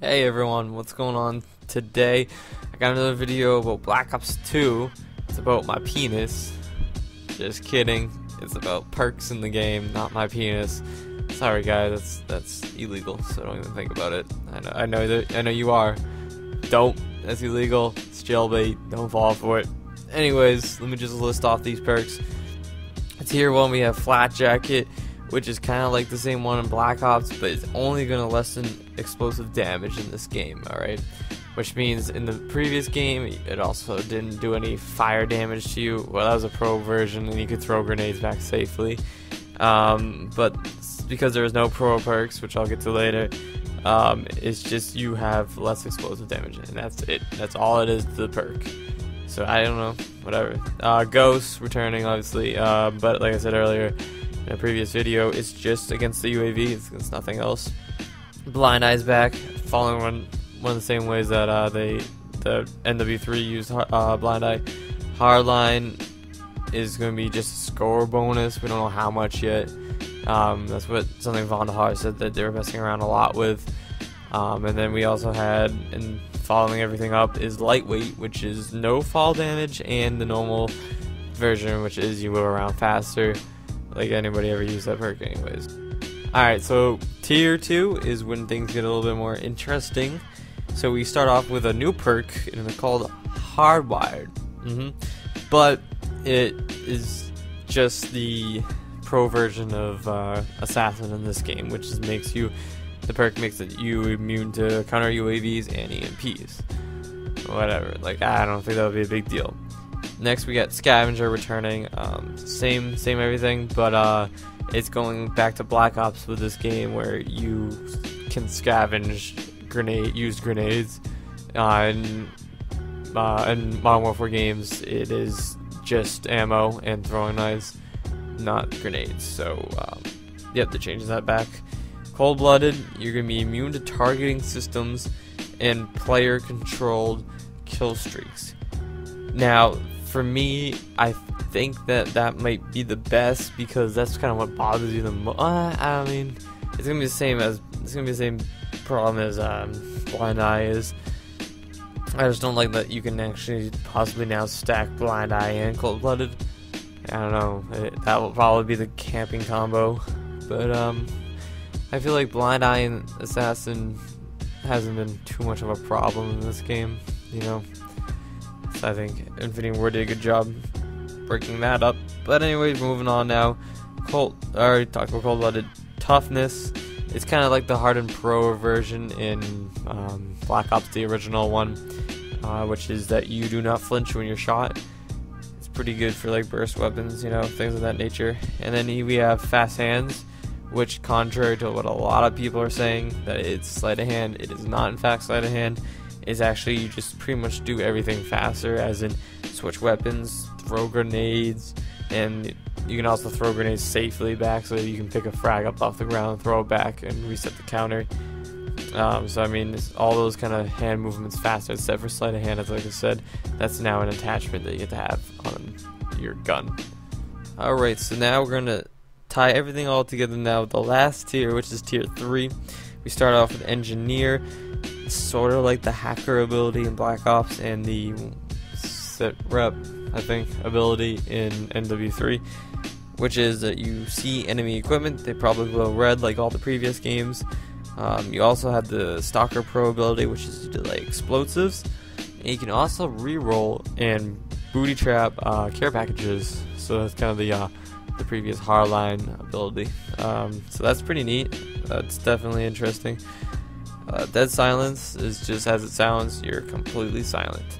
Hey everyone, what's going on today? I got another video about Black Ops 2. It's about my penis. Just kidding. It's about perks in the game, not my penis. Sorry guys, that's illegal, so don't even think about it. I know you are. Don't. That's illegal. It's jailbait. Don't fall for it. Anyways, let me just list off these perks. Tier 1 we have Flat Jacket, which is kind of like the same one in Black Ops, but it's only going to lessen explosive damage in this game, alright? Which means in the previous game, it also didn't do any fire damage to you. Well, that was a pro version, and you could throw grenades back safely. But because there's no pro perks, which I'll get to later, it's just you have less explosive damage, and that's it. That's all it is to the perk. So I don't know, whatever. Ghost returning, obviously, but like I said earlier, in a previous video, it's just against the UAV, it's nothing else. Blind Eye's back, following one of the same ways that the NW3 used Blind Eye. Hardline is going to be just a score bonus. We don't know how much yet. That's what something Von Har said that they were messing around a lot with. And then we also had, and following everything up, is Lightweight, which is no fall damage, and the normal version, which is you move around faster. Like anybody ever use that perk anyways. Alright, so tier 2 is when things get a little bit more interesting. So we start off with a new perk, and it's called Hardwired. But it is just the pro version of Assassin in this game, which makes you, the perk makes you immune to counter UAVs and EMPs. Whatever, like I don't think that would be a big deal. Next we got Scavenger returning, same everything, but it's going back to Black Ops with this game where you can scavenge used grenades. In Modern Warfare games, it is just ammo and throwing knives, not grenades. So, yep, they're changing that back. Cold-blooded, you're gonna be immune to targeting systems and player-controlled kill streaks. Now, for me, I think that might be the best because that's kind of what bothers you the most. I mean, it's gonna be the same problem as Blind Eye is. I just don't like that you can actually possibly now stack Blind Eye and Cold-blooded. I don't know. That will probably be the camping combo, but I feel like Blind Eye and Assassin hasn't been too much of a problem in this game, you know. So I think Infinity Ward did a good job breaking that up. But anyways, moving on now. I already talked about Cold-blooded. Toughness. It's kind of like the Hardened Pro version in Black Ops, the original one, which is that you do not flinch when you're shot. It's pretty good for like burst weapons, you know, things of that nature. And then we have Fast Hands, which, contrary to what a lot of people are saying, that it's sleight of hand, it is not in fact sleight of hand. It's actually you just pretty much do everything faster, as in switch weapons, throw grenades, and you can also throw grenades safely back so that you can pick a frag up off the ground, throw it back, and reset the counter. So I mean, all those kind of hand movements faster, except for sleight of hand, as like I said, that's now an attachment that you get to have on your gun. Alright, so now we're going to tie everything all together now with the last tier, which is tier 3. We start off with Engineer. It's sort of like the hacker ability in Black Ops and the sit rep, I think, ability in NW3, which is that you see enemy equipment, they probably glow red like all the previous games. You also have the Stalker Pro ability, which is to like explosives, and you can also reroll and booty trap care packages. So that's kind of the previous Hardline ability. So that's pretty neat. That's definitely interesting. Dead Silence is just as it sounds, you're completely silent.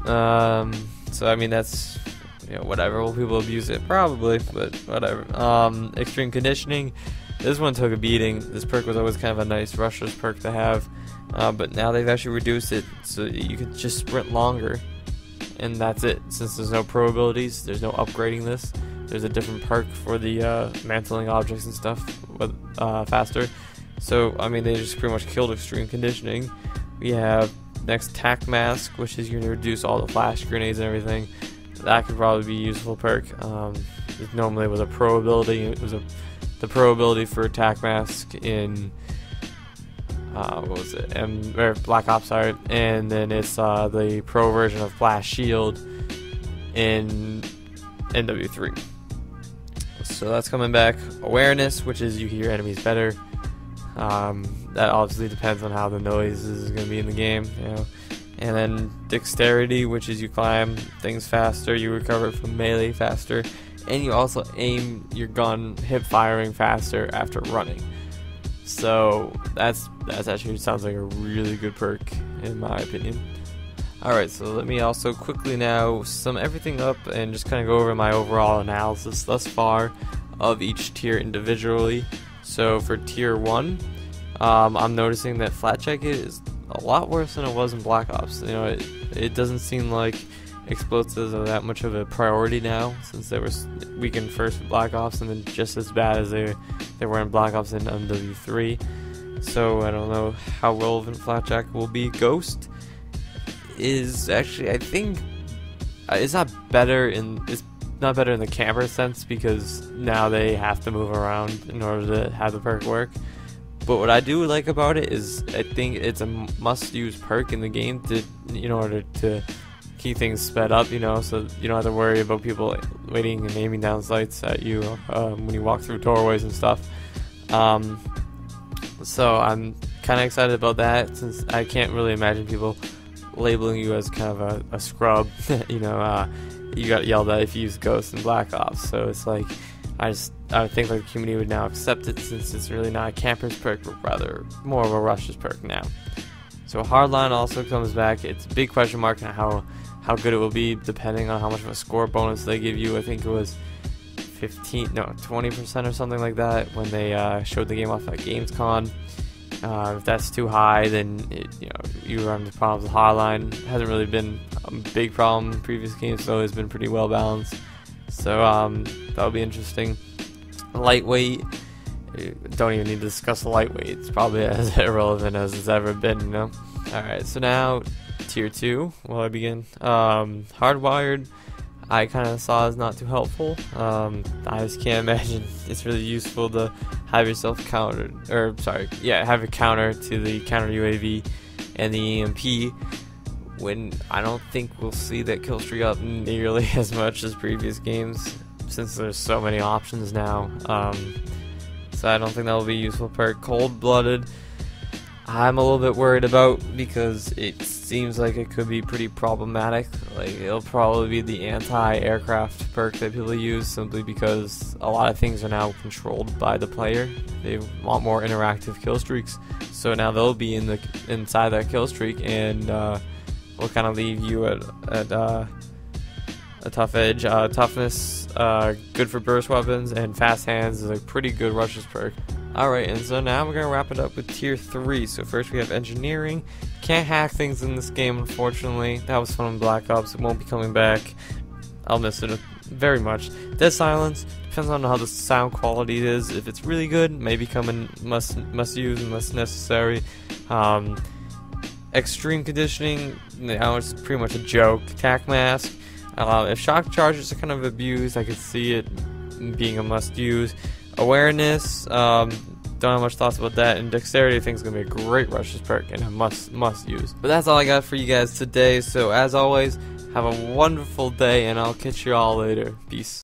So I mean, that's, you know, whatever. Will people abuse it? Probably, but whatever. Extreme Conditioning. This one took a beating. This perk was always kind of a nice rusher's perk to have, but now they've actually reduced it so you can just sprint longer, and that's it. Since there's no pro abilities, there's no upgrading this. There's a different perk for the mantling objects and stuff with, faster. So I mean, they just pretty much killed Extreme Conditioning. We have next Tac Mask, which is going to reduce all the flash grenades and everything. That could probably be a useful perk. It normally was a pro ability. It was the pro ability for Tac Mask in what was it? Or Black Ops, sorry. And then it's the pro version of Blast Shield in NW3. So that's coming back. Awareness, which is you hear enemies better. That obviously depends on how the noise is going to be in the game, you know. And then dexterity, which is you climb things faster, you recover from melee faster, and you also aim your gun hip firing faster after running. So that's actually sounds like a really good perk in my opinion. Alright, so let me also quickly now sum everything up and just kind of go over my overall analysis thus far of each tier individually. So for tier 1, I'm noticing that Flat Jacket is a lot worse than it was in Black Ops. You know, it doesn't seem like explosives are that much of a priority now, since they were weakened first with Black Ops and then just as bad as they were in Black Ops in MW3. So I don't know how relevant Flat Jacket will be. Ghost is actually, I think, it's not better in the camper sense, because now they have to move around in order to have the perk work. But what I do like about it is I think it's a must-use perk in the game in order to keep things sped up, you know, so you don't have to worry about people waiting and aiming down sights at you when you walk through doorways and stuff. So I'm kind of excited about that, since I can't really imagine people labeling you as kind of a scrub. You know, you got yelled at if you use Ghost in Black Ops. So it's like, I think like the community would now accept it, since it's really not a camper's perk, but rather more of a rusher's perk now. So Hardline also comes back. It's a big question mark on how good it will be, depending on how much of a score bonus they give you. I think it was 20% or something like that when they showed the game off at Gamescom. If that's too high, then you run into problems with Hardline. It hasn't really been a big problem in previous games, so it's been pretty well balanced. So that'll be interesting. Lightweight, don't even need to discuss the lightweight. It's probably as irrelevant as it's ever been, you know. Alright, so now tier 2, will I begin? Hardwired, I kind of saw as not too helpful. I just can't imagine it's really useful to have yourself countered, or sorry, yeah, have a counter to the counter UAV and the EMP, when I don't think we'll see that kill streak up nearly as much as previous games, since there's so many options now. So I don't think that will be a useful perk. Cold-blooded, I'm a little bit worried about, because it seems like it could be pretty problematic. Like, it'll probably be the anti-aircraft perk that people use, simply because a lot of things are now controlled by the player. They want more interactive kill streaks, so now they'll be inside that kill streak, and will kind of leave you at a tough edge. Toughness, good for burst weapons, and fast hands is a pretty good rushes perk. Alright, and so now we're going to wrap it up with tier 3. So first we have engineering. Can't hack things in this game, unfortunately. That was fun in Black Ops. It won't be coming back. I'll miss it very much. Dead silence, depends on how the sound quality is. If it's really good, may become a must use unless necessary. Extreme conditioning, now it's pretty much a joke. Tac mask, if shock charges are kind of abused, I could see it being a must use. Awareness, don't have much thoughts about that. And dexterity, I think is going to be a great rushes perk and a must use. But that's all I got for you guys today. So as always, have a wonderful day, and I'll catch you all later. Peace.